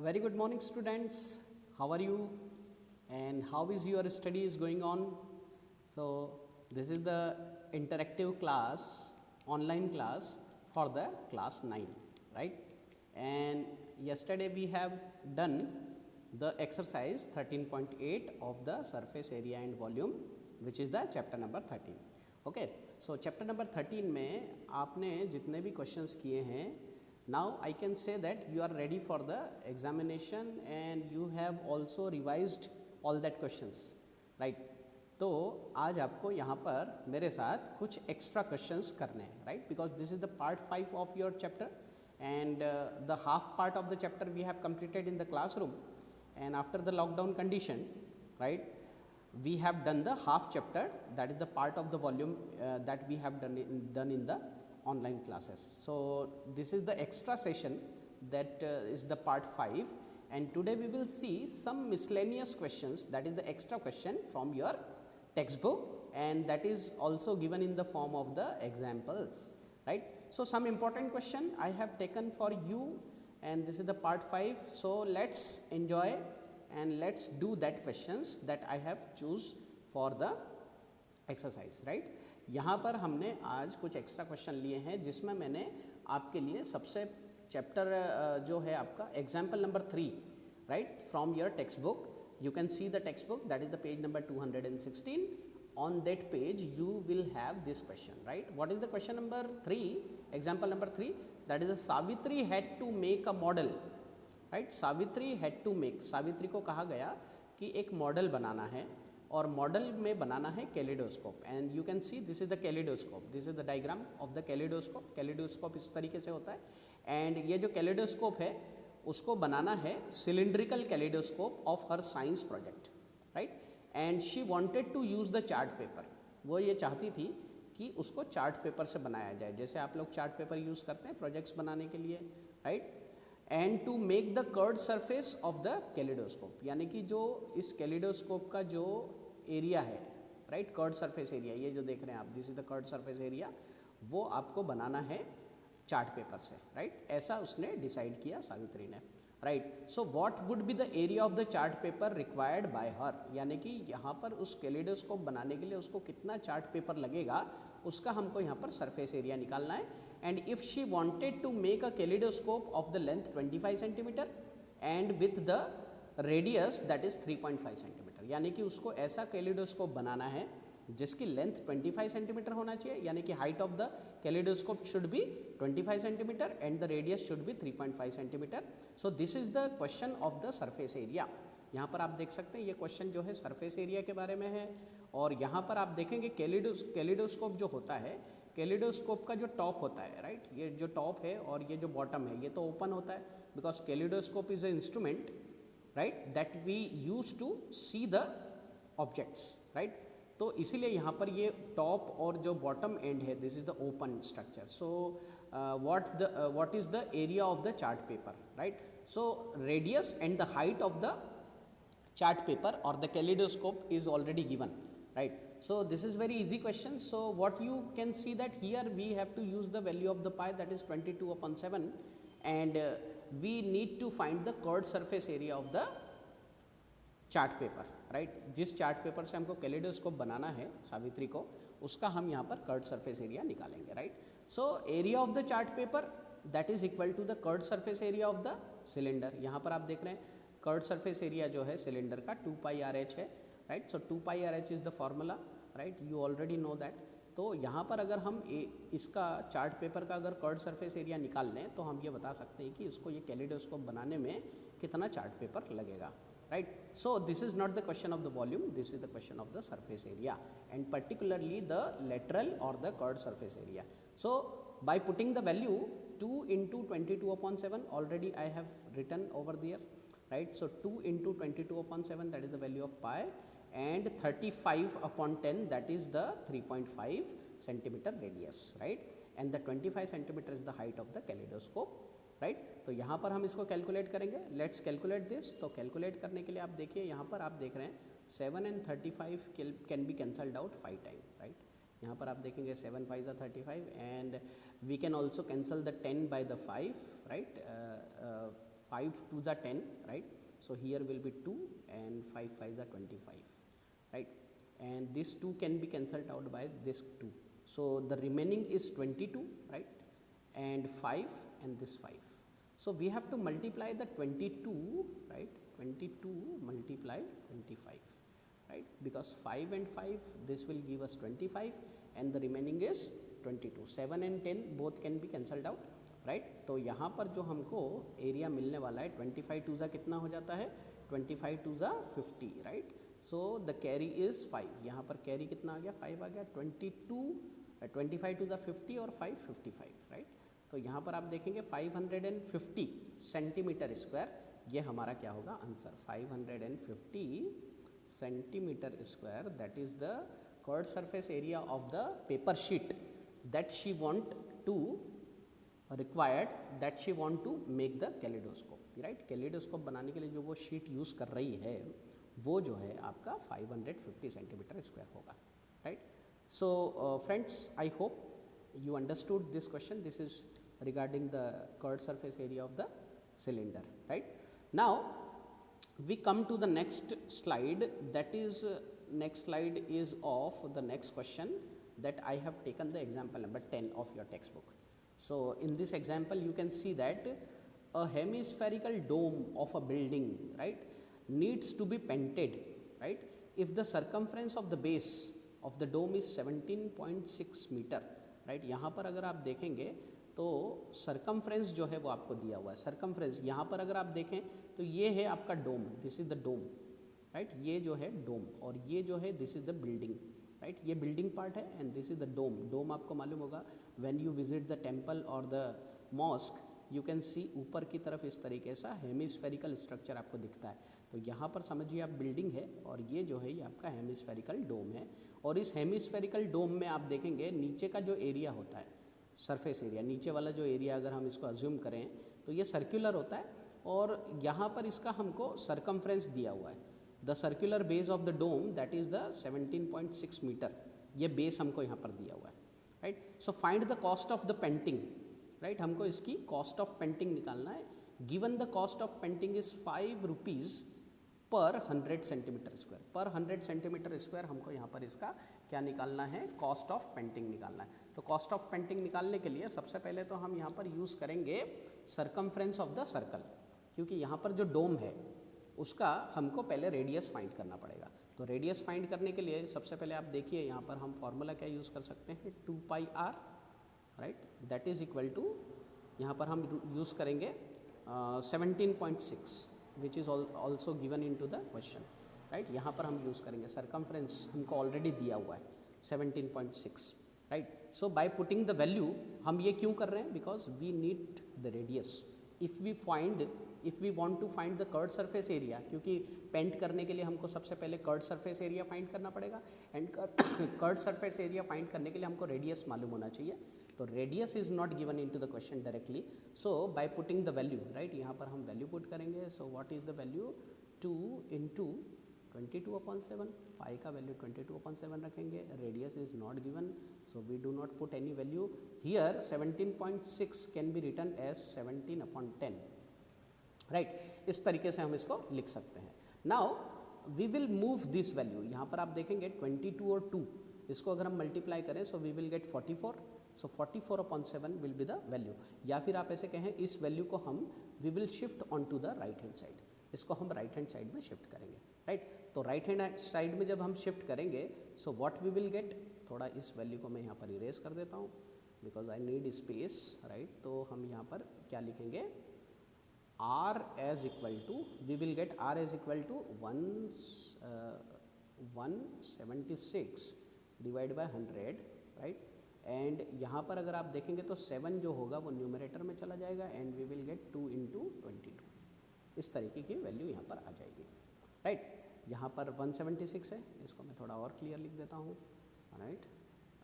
Very good morning, students. How are you? And how is your studies going on? So, this is the interactive class, online class for the class 9, right? And yesterday we have done the exercise 13.8 of the surface area and volume, which is the chapter number 13. Okay, so chapter number 13 में आपने जितने भी questions किए हैं, now I can say that you are ready for the examination and you have also revised all that questions, right? तो आज आपको यहाँ पर मेरे साथ कुछ extra questions करने हैं, right? Because this is the part 5 of your chapter and the half part of the chapter we have completed in the classroom, and after the lockdown condition, right, we have done the half chapter, that is the part of the volume that we have done in the online classes. So this is the extra session that is the part 5, and today we will see some miscellaneous questions, that is the extra question from your textbook, and that is also given in the form of the examples, right? So some important question I have taken for you, and this is the part 5. So let's enjoy and let's do that questions that I have choose for the exercise, right? यहाँ पर हमने आज कुछ extra question लिए हैं जिसमें मैंने आपके लिए सबसे चैप्टर जो है आपका example number 3, right, from your text book. You can see the textbook, that is the page number 216. On that page you will have this question, right? What is the question number 3, example number 3? That is the Savitri had to make a model, right? Savitri had to make, Savitri को कहा गया कि एक model बनाना है और model में बनाना है kaleidoscope. And you can see this is the kaleidoscope, this is the diagram of the kaleidoscope. Kaleidoscope इस तरीके से होता है, एंड ये जो कैलिडोस्कोप है उसको बनाना है cylindrical kaleidoscope of her science project, right. And she wanted to use the chart paper, वो ये चाहती थी कि उसको चार्ट पेपर से बनाया जाए, जैसे आप लोग चार्ट पेपर यूज़ करते हैं प्रोजेक्ट्स बनाने के लिए, right. And to make the curved surface of the kaleidoscope, यानी कि जो इस कैलिडोस्कोप का जो एरिया है, राइट, कर्ड सरफेस एरिया, ये जो देख रहे हैं आप, this is the curved surface area, वो आपको बनाना है चार्ट पेपर से, राइट. ऐसा उसने डिसाइड किया सावित्री ने, right. So what would be the area of the chart paper required by हर, यानी कि यहाँ पर उस कैलिडोस्कोप बनाने के लिए उसको कितना चार्ट पेपर लगेगा उसका हमको यहाँ पर सरफेस एरिया निकालना है. And if she wanted to make a kaleidoscope of the length 25 centimetre and with the radius that is 3.5 centimetre, यानी कि उसको ऐसा कैलिडोस्कोप बनाना है जिसकी लेंथ 25 सेंटीमीटर होना चाहिए, यानी कि height of the kaleidoscope should be 25 centimetre and the radius should be 3.5 centimetre. So this is the question of the surface area. यहाँ पर आप देख सकते हैं ये क्वेश्चन जो है सरफेस एरिया के बारे में है. और यहाँ पर आप देखेंगे कैलिडोस्कोप जो होता है, कैलिडोस्कोप का जो टॉप होता है, राइट, ये जो टॉप है और ये जो बॉटम है ये तो ओपन होता है, because kaleidoscope is a instrument, right, that we use to see the objects, right. तो इसीलिए यहाँ पर ये टॉप और जो बॉटम एंड है this is the open structure. So what is the area of the chart paper, right. So radius and the height of the chart paper or the kaleidoscope is already given, right. So this is very easy question. So what you can see that here we have to use the value of the pi, that is 22/7, and we need to find the curved surface area of the chart paper, right. जिस chart paper से हमको kaleidoscope बनाना है सावित्री को, उसका हम यहाँ पर curved surface area निकालेंगे, right. So area of the chart paper that is equal to the curved surface area of the cylinder. यहाँ पर आप देख रहे हैं कर्ड सरफेस एरिया जो है सिलेंडर का 2πRh है, right. So 2πRh is the formula, right, you already know that. तो यहाँ पर अगर हम इसका चार्ट पेपर का अगर कर्ड सरफेस एरिया निकाल लें तो हम ये बता सकते हैं कि इसको ये कैलिडोस्कोप बनाने में कितना चार्ट पेपर लगेगा, right. So this is not the question of the volume, this is the question of the surface area and particularly the lateral or the curved surface area. So by putting the value 2 into 22/7 already I have written over there, right. So 2 into 22/7 that is the value of pi, and 35/10 that is the 3.5 centimeter radius, right, and the 25 centimeter is the height of the kaleidoscope, right. तो यहाँ पर हम इसको calculate करेंगे. Let's calculate this. तो calculate करने के लिए आप देखिए यहाँ पर आप देख रहे हैं 7 and 35 can be cancelled out 5 time, right. यहाँ पर आप देखेंगे 7 5 are 35 and we can also cancel the 10 by the 5, right. 5 2s are 10, right? So here will be 2 and 5 5s are 25, right? And this 2 can be cancelled out by this 2. So the remaining is 22, right? And 5 and this 5. So we have to multiply the 22, right? 22 multiply 25, right? Because 5 and 5, this will give us 25 and the remaining is 22. 7 and 10 both can be cancelled out, right? तो यहाँ पर जो हमको area मिलने वाला है 25 to ज़ा कितना हो जाता है 25 टू ज़ा 50, right? So the carry is 5. यहाँ पर कैरी कितना आ गया 5 आ गया 25 टू ज़ा 50 और 5 55, राइट? तो यहाँ पर आप देखेंगे 550 सेंटीमीटर स्क्वायर, ये हमारा क्या होगा answer 550 centimetre square. That is the curved surface area of the paper sheet that she want to required that she want to make the kaleidoscope, right? Kaleidoscope बनाने के लिए जो वो शीट यूज़ कर रही है वो जो है आपका 550 सेंटीमीटर स्क्वायर होगा, right? So friends, I hope you understood this question. This is regarding the curved surface area of the cylinder, right? Now we come to the next slide. That is next slide is of the next question that I have taken the example number 10 of your textbook. So in this example you can see that a hemispherical dome of a building, right, needs to be painted, right, if the circumference of the base of the dome is 17.6 meter, right? यहाँ पर अगर आप देखेंगे तो circumference जो है वो आपको दिया हुआ है. circumference यहाँ पर अगर आप देखें तो ये है आपका dome, this is the dome, right? ये जो है डोम और ये जो है this is the building, right? ये बिल्डिंग पार्ट है and this is the dome. Dome आपको मालूम होगा when you visit the temple और the mosque you can see ऊपर की तरफ इस तरीके सा हेमिस्फेरिकल स्ट्रक्चर आपको दिखता है. तो यहाँ पर समझिए आप बिल्डिंग है और ये जो है ये आपका हेमिस्फेरिकल डोम है. और इस हेमिस्फेरिकल डोम में आप देखेंगे नीचे का जो एरिया होता है, सरफेस एरिया, नीचे वाला जो एरिया अगर हम इसको अज्यूम करें तो ये सर्कुलर होता है और यहाँ पर इसका हमको सरकमफ्रेंस दिया हुआ है. The circular base of the dome that is the 17.6 metre, ये बेस हमको यहाँ पर दिया हुआ है, right? So find the cost of the painting, right? हमको इसकी कॉस्ट ऑफ पेंटिंग निकालना है. Given the cost of painting is 5 rupees per 100 centimetre square. पर 100 सेंटीमीटर स्क्वायर हमको यहाँ पर इसका क्या निकालना है, कॉस्ट ऑफ पेंटिंग निकालना है. तो कॉस्ट ऑफ पेंटिंग निकालने के लिए सबसे पहले तो हम यहाँ पर यूज़ करेंगे सरकमफ्रेंस ऑफ द सर्कल, क्योंकि यहाँ पर जो डोम है उसका हमको पहले रेडियस फाइंड करना पड़ेगा. तो रेडियस फाइंड करने के लिए सबसे पहले आप देखिए यहाँ पर हम फॉर्मूला क्या यूज़ कर सकते हैं 2πr, right? That is equal to यहाँ पर हम यूज़ करेंगे 17.6 which is also given in to the question, right? यहाँ पर हम यूज़ करेंगे सरकमफ्रेंस हमको ऑलरेडी दिया हुआ है 17.6, right? So by putting the value हम ये क्यों कर रहे हैं, because we need the radius. If we want to find the curved surface area, क्योंकि पेंट करने के लिए हमको सबसे पहले कर्व्ड सरफेस एरिया फाइंड करना पड़ेगा and curved surface area find करने के लिए हमको रेडियस मालूम होना चाहिए. तो radius is not given in to the question directly. So by putting the value, right, यहाँ पर हम वैल्यू पुट करेंगे. So what is the value 2 into 22/7, pi का वैल्यू 22/7 रखेंगे. Radius is not given, so we do not put any value here. 17.6 can be written as 17/10, right? इस तरीके से हम इसको लिख सकते हैं. now we will move this value. यहाँ पर आप देखेंगे 22 और 2 इसको अगर हम मल्टीप्लाई करें so we will get 44. so 44/7 will be the value. या फिर आप ऐसे कहें इस वैल्यू को हम we will shift on to the right hand side. इसको हम राइट हैंड साइड में शिफ्ट करेंगे, राइट? तो राइट हैंड साइड में जब हम शिफ्ट करेंगे so what we will get, थोड़ा इस वैल्यू को मैं यहाँ पर इरेज कर देता हूँ because I need space, right? तो हम यहाँ पर क्या लिखेंगे r as equal to, we will get r as equal to 176 divide by 100, right? And यहाँ पर अगर आप देखेंगे तो 7 जो होगा वो न्यूमरेटर में चला जाएगा and we will get 2 into 22. इस तरीके की वैल्यू यहाँ पर आ जाएगी, राइट? यहाँ पर 176 है, इसको मैं थोड़ा और क्लियर लिख देता हूँ, right?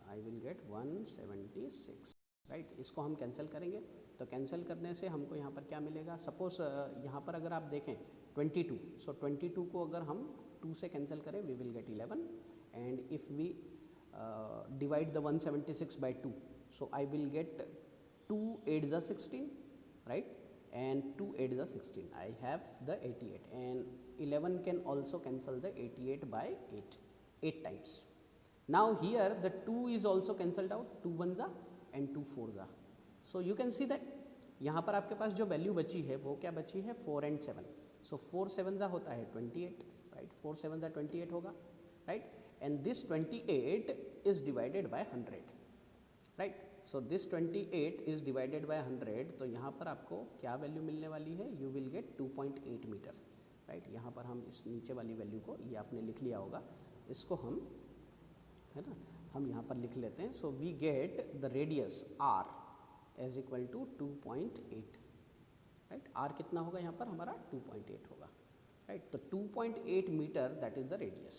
I will gate 176, right? इसको हम कैंसिल करेंगे तो कैंसिल करने से हमको यहाँ पर क्या मिलेगा. सपोज यहाँ पर अगर आप देखें 22, सो 22 को अगर हम 2 से कैंसिल करें we will get 11 and if we divide the 176 by 2 so I will get 2 8 the 16, right? and 2 8 is 16. I have the 88 and 11 can also cancel the 88 by 8 times. Now here the 2 is also cancelled out, 2 1 जा and 2 4 जा. So you can see that यहाँ पर आपके पास जो value बची है वो क्या बची है 4 and 7. So 4 7 जा होता है 28, right? 4 7 जा 28 होगा, right? And this 28 is divided by 100, right? So this 28 is divided by 100. तो यहाँ पर आपको क्या वैल्यू मिलने वाली है? You will get 2.8 metre, right? यहाँ पर हम इस नीचे वाली वैल्यू को, ये आपने लिख लिया होगा, इसको हम, है ना, हम यहाँ पर लिख लेते हैं. So we get the radius r as equal to 2.8, right? R कितना होगा यहाँ पर हमारा 2.8 होगा, राइट? तो 2.8 metre that is the radius,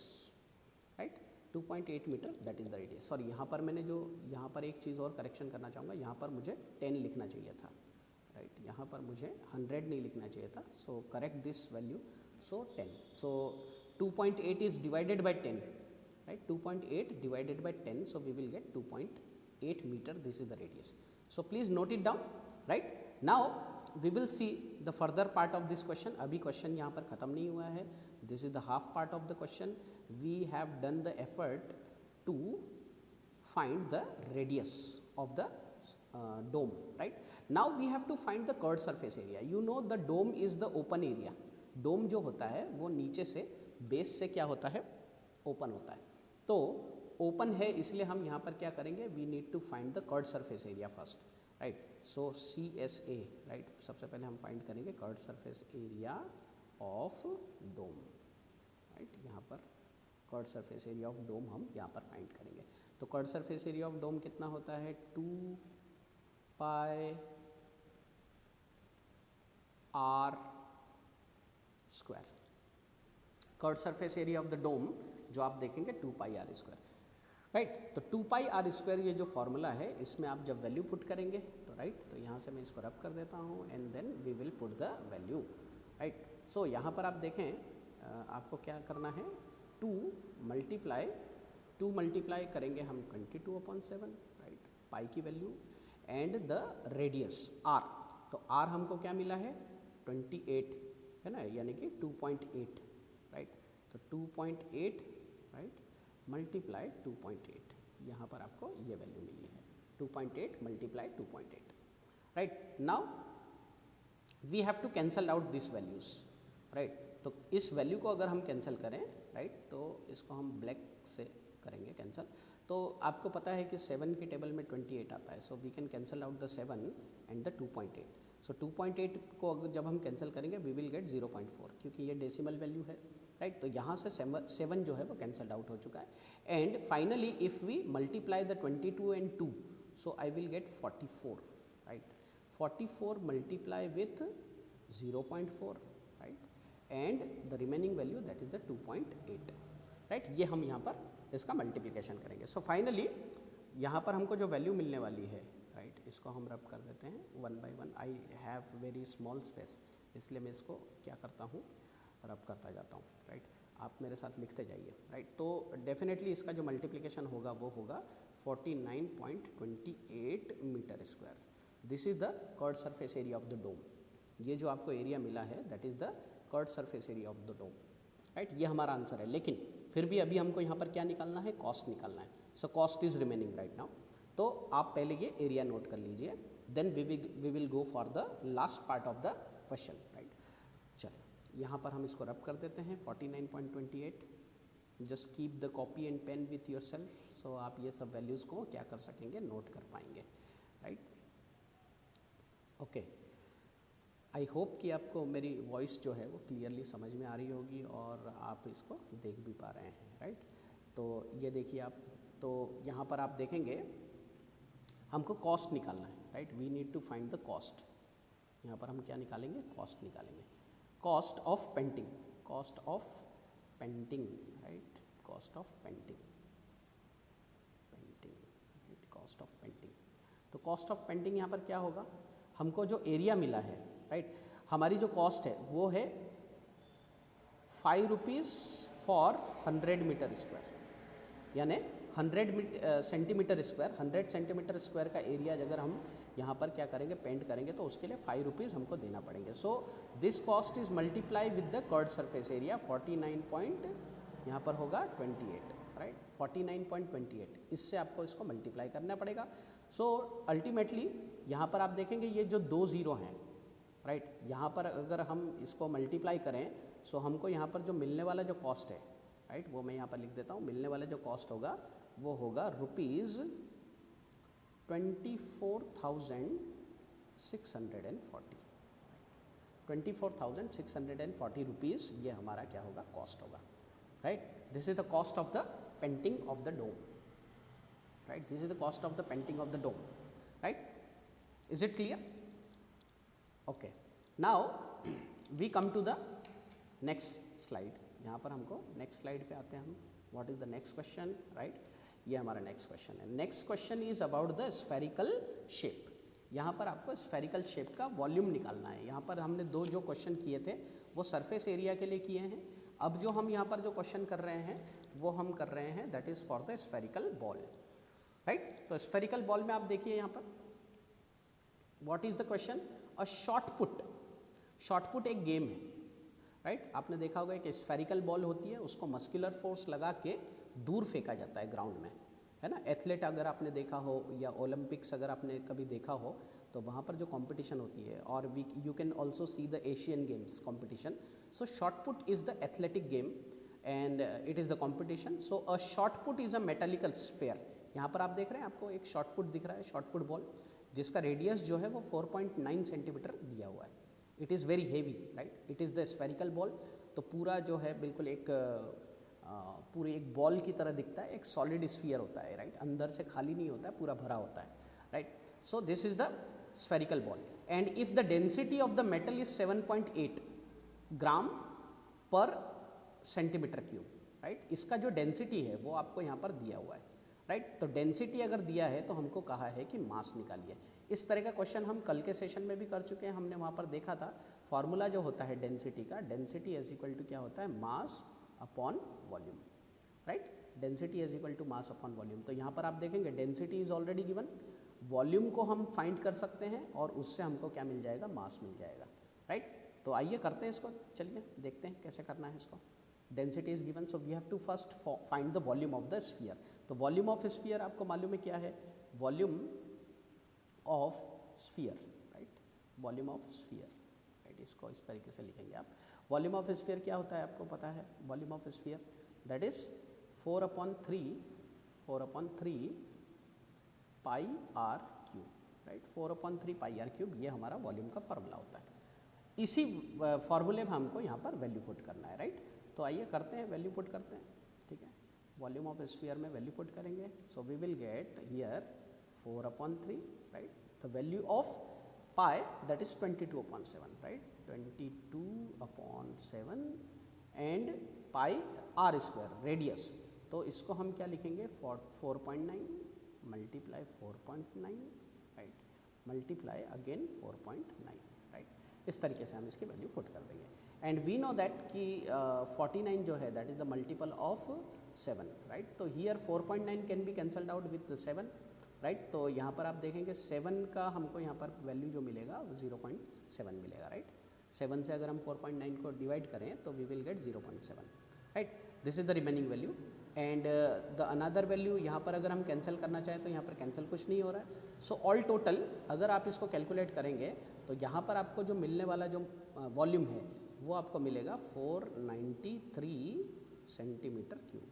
right? 2.8 metre that is the radius. Sorry, यहाँ पर मैंने जो, यहाँ पर एक चीज़ और करेक्शन करना चाहूँगा. यहाँ पर मुझे 10 लिखना चाहिए था, राइट? यहाँ पर मुझे 100 नहीं लिखना चाहिए था. So correct this value. So 10. So 2.8 is divided by 10, right? 2.8 divided by 10, so we will get 2.8 meter. This is the radius. So please note it down, right? Now we will see the further part of this question. अभी question यहाँ पर ख़त्म नहीं हुआ है. This is the half part of the question. We have done the effort to find the radius of the dome, right? Now we have to find the curved surface area. You know the dome is the open area. Dome जो होता है वो नीचे से base से क्या होता है, ओपन होता है. तो ओपन है इसलिए हम यहाँ पर क्या करेंगे, we need to find the curved surface area first, right? So CSA, right? सबसे पहले हम फाइंड करेंगे curved surface area of dome, right? यहाँ पर curved surface area of dome हम यहाँ पर फाइंड करेंगे. तो curved surface area of dome कितना होता है, 2 pi are square. Curved surface area of the dome जो आप देखेंगे 2 पाई आर स्क्वायर, राइट? तो 2 पाई आर स्क्वायर ये जो फॉर्मूला है, इसमें आप जब वैल्यू पुट करेंगे तो, राइट, तो यहाँ से मैं इसको रब कर देता हूँ and then we will put the value, right? So यहाँ पर आप देखें, आपको क्या करना है, 2 मल्टीप्लाई करेंगे हम 22/7, राइट? पाई की value and the radius r. तो आर हमको क्या मिला है 28, है ना, यानी कि 2.8, राइट? तो 2.8, राइट, मल्टीप्लाई 2.8, यहाँ पर आपको ये वैल्यू मिली है 2.8 multiply 2.8, right? Now we have to cancel out this values, right? तो इस वैल्यू को अगर हम कैंसिल करें, राइट, तो इसको हम ब्लैक से करेंगे कैंसिल. तो आपको पता है कि 7 की टेबल में 28 आता है. So we can cancel out the 7 and the 2.8. सो 2.8 को अगर जब हम कैंसिल करेंगे वी विल गेट 0.4, क्योंकि ये डेसिमल वैल्यू है, राइट? तो यहाँ से 7 जो है वो कैंसल्ड आउट हो चुका है. And finally if we multiply the 22 and 2, so I will get 44, right? 44 multiply with 0.4, right? And the remaining value that is the 2.8, right? ये हम यहाँ पर इसका मल्टीप्लिकेशन करेंगे. सो फाइनली यहाँ पर हमको जो वैल्यू मिलने वाली है, राइट, इसको हम रब कर देते हैं 1 by 1. I have very small space, इसलिए मैं इसको क्या करता हूँ, रब करता जाता हूँ, राइट? आप मेरे साथ लिखते जाइए, राइट? तो डेफिनेटली इसका जो मल्टीप्लिकेशन होगा वो होगा 49.28 metre square. This is the curved surface area of the dome. ये जो आपको एरिया मिला है that is the curved surface area of the dome, right? ये हमारा आंसर है. लेकिन फिर भी अभी हमको यहाँ पर क्या निकालना है, कॉस्ट निकालना है. So cost is remaining right now. तो आप पहले ये एरिया नोट कर लीजिए, then we will go for the last part of the question, right? चलिए यहाँ पर हम इसको रब कर देते हैं 49.28. Just keep the copy and pen with yourself. So आप ये सब वैल्यूज़ को क्या कर सकेंगे, नोट कर पाएंगे, राइट? ओके, आई होप कि आपको मेरी वॉइस जो है वो क्लियरली समझ में आ रही होगी और आप इसको देख भी पा रहे हैं, राइट? तो ये देखिए आप, तो यहाँ पर आप देखेंगे हमको कॉस्ट निकालना है, right? We need to find the cost. यहाँ पर हम क्या निकालेंगे, कॉस्ट निकालेंगे. Cost of painting, cost of painting, right? Cost of painting, cost of painting. तो कॉस्ट ऑफ पेंटिंग यहाँ पर क्या होगा, हमको जो एरिया मिला है, राइट, हमारी जो कॉस्ट है वो है 5 रुपीज़ फॉर 100 मीटर स्क्वायर, यानी 100 सेंटीमीटर स्क्वायर, 100 सेंटीमीटर स्क्वायर का एरिया अगर हम यहाँ पर क्या करेंगे, पेंट करेंगे, तो उसके लिए 5 रुपीज़ हमको देना पड़ेंगे। So this cost is multiply with the curved surface area 49 point, यहाँ पर होगा 28, राइट, 49.28, इससे आपको इसको मल्टीप्लाई करना पड़ेगा। सो अल्टीमेटली यहाँ पर आप देखेंगे ये जो 2 ज़ीरो हैं, राइट, यहाँ पर अगर हम इसको मल्टीप्लाई करें सो हमको यहाँ पर जो मिलने वाला जो कॉस्ट है, राइट, वो मैं यहाँ पर लिख देता हूँ, मिलने वाला जो कॉस्ट होगा वो होगा रुपीज़ 24,640, 24,640 रुपीज़ ये हमारा क्या होगा, कॉस्ट होगा, right. This is the cost of the painting of the dome, right, this is the cost of the painting of the dome, right. Is it clear? Okay, now we come to the next slide. यहाँ पर हमको next slide पे आते हैं हम। What is the next question, right, ये हमारा next question है। Next question is about the spherical shape. यहाँ पर आपको स्फेरिकल शेप का वॉल्यूम निकालना है। यहाँ पर हमने 2 जो क्वेश्चन किए थे वो सरफेस एरिया के लिए किए हैं। अब जो हम यहाँ पर जो क्वेश्चन कर रहे हैं वो हम कर रहे हैं that is for the spherical ball, right. तो स्फेरिकल बॉल में आप देखिए यहाँ पर what is the question, a shot put. Shot put एक गेम है, राइट। आपने देखा होगा कि स्फेरिकल बॉल होती है, उसको मस्कुलर फोर्स लगा के दूर फेंका जाता है ग्राउंड में, है ना। एथलेट अगर आपने देखा हो या ओलंपिक्स अगर आपने कभी देखा हो तो वहाँ पर जो कंपटीशन होती है, और you can also see the Asian games competition. So shot put is the athletic game and it is the competition. So a shot put is a metallical sphere. यहाँ पर आप देख रहे हैं, आपको एक शॉट पुट दिख रहा है, शॉट पुट बॉल, जिसका रेडियस जो है वो 4.9 सेंटीमीटर दिया हुआ है। It is very heavy, right, it is the spherical ball. तो पूरा जो है बिल्कुल एक पूरी एक बॉल की तरह दिखता है, एक सॉलिड स्फीयर होता है, राइट, अंदर से खाली नहीं होता है, पूरा भरा होता है, right. So this is the spherical ball and if the density of the metal is 7.8 ग्राम पर सेंटीमीटर क्यूब, राइट। इसका जो डेंसिटी है वो आपको यहाँ पर दिया हुआ है, राइट। तो डेंसिटी अगर दिया है तो हमको कहा है कि मास निकालिए। इस तरह का क्वेश्चन हम कल के सेशन में भी कर चुके हैं। हमने वहाँ पर देखा था फॉर्मूला जो होता है डेंसिटी का, डेंसिटी इज इक्वल टू क्या होता है, mass upon volume, right. Density is equal to mass upon volume. तो यहाँ पर आप देखेंगे density is already given, volume को हम फाइंड कर सकते हैं और उससे हमको क्या मिल जाएगा, मास मिल जाएगा, राइट। तो आइए करते हैं इसको, चलिए देखते हैं कैसे करना है इसको। Density is given, so we have to first find the volume of the sphere. तो वॉल्यूम ऑफ स्फीयर आपको मालूम है क्या है, volume of sphere, right, volume of sphere, right. इसको इस तरीके से लिखेंगे आप। वॉल्यूम ऑफ स्फीयर क्या होता है आपको पता है, volume of sphere that is 4/3 pi r cube, right, 4/3 pi r cube, ये हमारा वॉल्यूम का फार्मूला होता है। इसी फार्मूले में हमको यहाँ पर वैल्यू पुट करना है, राइट। तो आइए करते हैं, वैल्यू पुट करते हैं, ठीक है। वॉल्यूम ऑफ स्फीयर में वैल्यू पुट करेंगे, so we will get here 4/3, right. The value of pi that is 22/7, right, 22/7 and pi are square radius. तो इसको हम क्या लिखेंगे, 4.9 multiply 4.9, right, multiply again 4.9, right. इस तरीके से हम इसकी वैल्यू पुट कर देंगे एंड वी नो दैट कि 49 जो है that is the multiple of 7, right. तो here 4.9 can be cancelled out with 7, right. तो यहाँ पर आप देखेंगे 7 का हमको यहाँ पर वैल्यू जो मिलेगा वो 0.7 मिलेगा, राइट। 7 से अगर हम 4.9 को डिवाइड करें तो we will get 0.7, right. This is the remaining value and the another value यहाँ पर अगर हम कैंसिल करना चाहें तो यहाँ पर कैंसिल कुछ नहीं हो रहा है। सो ऑल टोटल अगर आप इसको कैलकुलेट करेंगे तो यहाँ पर आपको जो मिलने वाला जो वॉल्यूम है वो आपको मिलेगा 493 centimetre cube,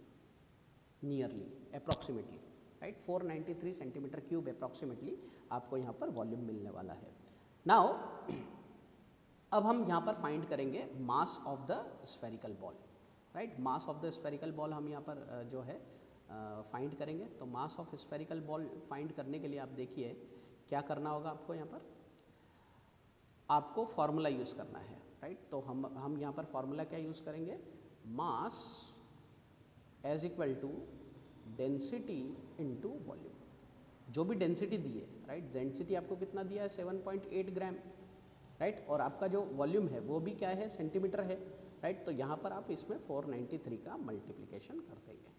nearly, approximately, right, 493 centimetre cube approximately आपको यहाँ पर वॉल्यूम मिलने वाला है। नाउ अब हम यहाँ पर फाइंड करेंगे mass of the spherical ball, right. Mass of the spherical ball हम यहाँ पर जो है फाइंड करेंगे। तो mass of spherical ball find करने के लिए आप देखिए क्या करना होगा आपको, यहाँ पर आपको फार्मूला यूज़ करना है, राइट। तो हम यहाँ पर फार्मूला क्या यूज़ करेंगे, mass as equal to density into volume. जो भी डेंसिटी दी है, राइट, डेंसिटी आपको कितना दिया है 7.8 ग्राम, राइट, और आपका जो वॉल्यूम है वो भी क्या है, सेंटीमीटर है, राइट। तो यहाँ पर आप इसमें 493 का मल्टीप्लिकेशन कर देंगे,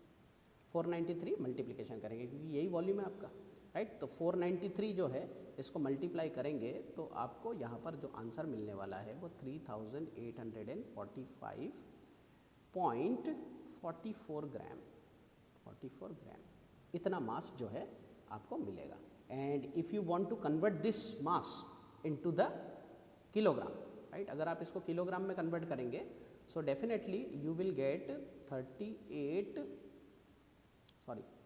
493 मल्टीप्लिकेशन करेंगे क्योंकि यही वॉल्यूम है आपका, राइट। तो 493 जो है इसको मल्टीप्लाई करेंगे तो आपको यहाँ पर जो आंसर मिलने वाला है वो 3845.44 ग्राम, 44 ग्राम इतना मास जो है आपको मिलेगा। And if you want to convert this mass into the kilogram, right, अगर आप इसको किलोग्राम में कन्वर्ट करेंगे so definitely you will get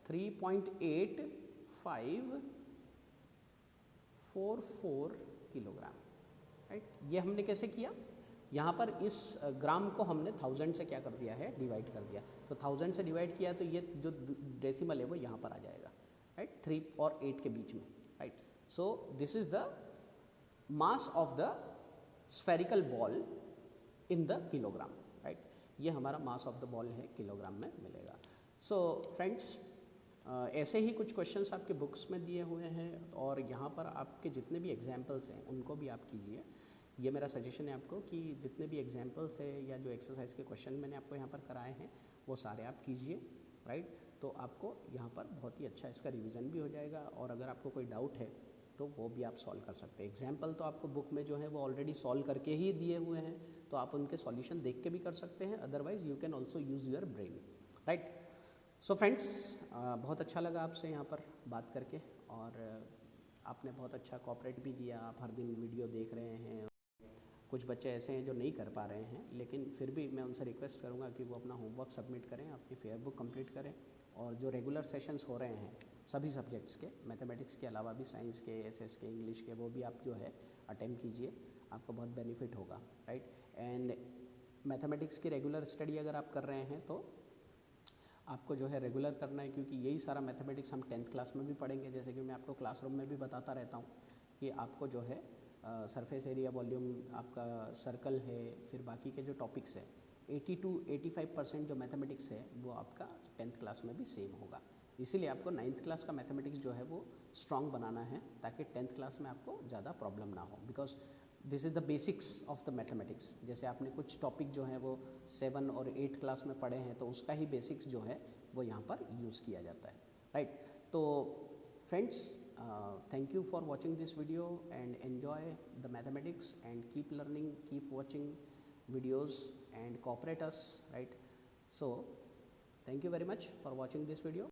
3.8544 kilogram, right. ये हमने कैसे किया, यहाँ पर इस ग्राम को हमने 1000 से क्या कर दिया है, डिवाइड कर दिया। तो 1000 से डिवाइड किया तो ये जो डेसिमल है वो यहाँ पर आ जाएगा, राइट, 3 और 8 के बीच में, right. So this is the mass of the spherical ball in the kilogram, right. ये हमारा मास ऑफ द बॉल है, किलोग्राम में मिलेगा। सो फ्रेंड्स, ऐसे ही कुछ क्वेश्चंस आपके बुक्स में दिए हुए हैं और यहाँ पर आपके जितने भी एग्जाम्पल्स हैं उनको भी आप कीजिए। ये मेरा सजेशन है आपको कि जितने भी एग्जाम्पल्स है या जो एक्सरसाइज के क्वेश्चन मैंने आपको यहाँ पर कराए हैं वो सारे आप कीजिए, राइट। तो आपको यहाँ पर बहुत ही अच्छा इसका रिवीजन भी हो जाएगा और अगर आपको कोई डाउट है तो वो भी आप सॉल्व कर सकते हैं। एग्जाम्पल तो आपको बुक में जो है वो ऑलरेडी सॉल्व करके ही दिए हुए हैं, तो आप उनके सॉल्यूशन देख के भी कर सकते हैं, otherwise you can also use your brain, right. So friends, बहुत अच्छा लगा आपसे यहाँ पर बात करके और आपने बहुत अच्छा कोऑपरेट भी किया। आप हर दिन वीडियो देख रहे हैं। कुछ बच्चे ऐसे हैं जो नहीं कर पा रहे हैं, लेकिन फिर भी मैं उनसे रिक्वेस्ट करूँगा कि वो अपना होमवर्क सबमिट करें, अपनी फेयर बुक कंप्लीट करें और जो रेगुलर सेशंस हो रहे हैं सभी सब्जेक्ट्स के, मैथमेटिक्स के अलावा भी साइंस के, एसएस के, इंग्लिश के, वो भी आप जो है अटेम्प्ट कीजिए, आपको बहुत बेनिफिट होगा, राइट। एंड मैथमेटिक्स की रेगुलर स्टडी अगर आप कर रहे हैं तो आपको जो है रेगुलर करना है, क्योंकि यही सारा मैथमेटिक्स हम 10th क्लास में भी पढ़ेंगे। जैसे कि मैं आपको क्लासरूम में भी बताता रहता हूँ कि आपको जो है सरफेस एरिया, वॉल्यूम, आपका सर्कल है, फिर बाकी के जो टॉपिक्स हैं 80 to 85% जो मैथमेटिक्स है वो आपका 10th क्लास में भी सेम होगा। इसीलिए आपको 9th क्लास का मैथमेटिक्स जो है वो स्ट्रॉन्ग बनाना है ताकि 10th क्लास में आपको ज़्यादा प्रॉब्लम ना हो, because this is the basics of the mathematics. जैसे आपने कुछ टॉपिक जो है वो 7 और 8 क्लास में पढ़े हैं तो उसका ही बेसिक्स जो है वो यहाँ पर यूज़ किया जाता है, राइट। तो friends, thank you for watching this video and enjoy the mathematics and keep learning, keep watching videos and cooperate us, right. So thank you very much for watching this video.